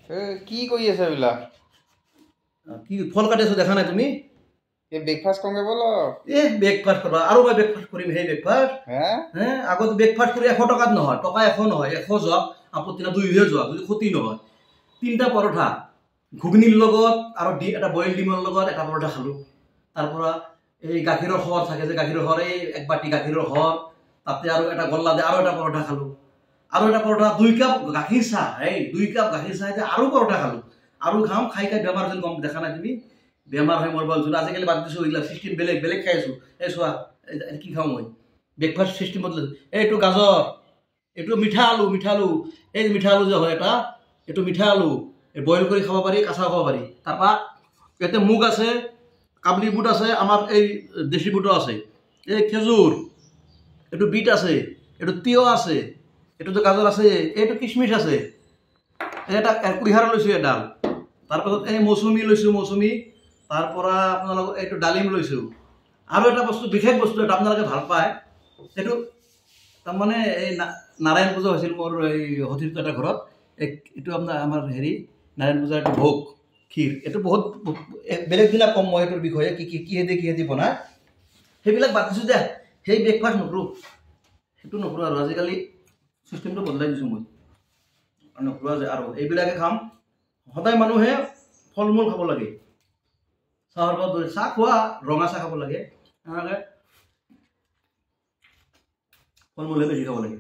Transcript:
কি কৰি আছে এইবিলাক? কি ফল কাটি আছো দেখা নাই তুমি? এই ব্ৰেকফাষ্ট কৰোঁগে ব'ল। ব্ৰেকফাষ্ট কৰা আৰু মই ব্ৰেকফাষ্ট কৰিম সেই ব্ৰেকফাষ্ট আগত ব্ৰেকফাষ্ট কৰি 100 টকাত নহয়, টকা 100 নহয়, 100 যোৱাক আপত্তি না 200 যোৱাক যদি ক্ষতি নহয়। 3টা পৰঠা ঘুগনিৰ লগত আৰু এটা বইল ডিমৰ লগত এটা পৰঠা খালোঁ। তাৰপৰা এই গাখীৰৰ সৰ থাকে যে গাখীৰৰ সৰ এই 1 বাটি গাখীৰৰ সৰ তাতে আৰু এটা গল্লা দিয়ে আৰু এটা পৰঠা খালোঁ। আৰু এটা পৰঠা 2 কাপ গাখীৰ চাহ 2 কাপ গাখীৰ চাহ আৰু পৰঠা খালোঁ। আৰু খাম খাই বেমাৰ যেন গম দেখা নাই তুমি? বেমাৰ হৈ মৰব যোৱা আজিকালি বাদ দিছোঁ এইবিলাক চিষ্টেম বেলেগ বেলেগ খাই আছোঁ। এই চোৱা কি খাওঁ মই ব্ৰেকফাষ্ট চিষ্টেমত এইটো গাজৰ, এইটো মিঠা আলু এই মিঠা আলু যে হয় এটা এইটো মিঠা আলু বইল কৰি খাব পাৰি, কাঁচা খাব পাৰি। তাৰপৰা ইয়াতে মুগ আছে, কাবলি বুট আছে, আমাৰ এই দেশী বুটো আছে, এই খেজুৰ, এইটো বিট আছে, এইটো তিয়হ আছে, এইটোতো গাজৰ আছে, এইটো কিচমিচ আছে, এটা কুঁহিয়াৰ লৈছোঁ এডাল। তাৰপাছত এই মৌচুমী লৈছোঁ, মৌচুমী। তাৰপৰা আপোনালোকক এইটো ডালিম লৈছোঁ। আৰু এটা বস্তু বিশেষ বস্তু এটা আপোনালোকে ভাল পায়, এইটো তাৰমানে এই নাৰায়ণ পূজা হৈছিল মোৰ এই সতীৰ্থ এটা ঘৰত। এইটো আপোনাৰ আমাৰ হেৰি নাৰায়ণ পূজাৰ এইটো ভোগ ক্ষীৰ। এইটো বহুত বেলেগ দিনা কম মই এইটোৰ বিষয়ে কিহেদি বনায় সেইবিলাক বাদ দিছোঁ দে। সেই ব্ৰেকফাষ্ট নকৰোঁ, সেইটো নকৰোঁ আৰু আজিকালি চিষ্টেমটো বদলাই দিছোঁ মই নকৰোঁ যে। আৰু এইবিলাকে খাম। সদায় মানুহে ফল মূল খাব লাগে। চাহৰ লগত চাহ খোৱা, ৰঙা চাহ খাব লাগে, এনেকৈ ফল মূলহে বেছি খাব লাগে।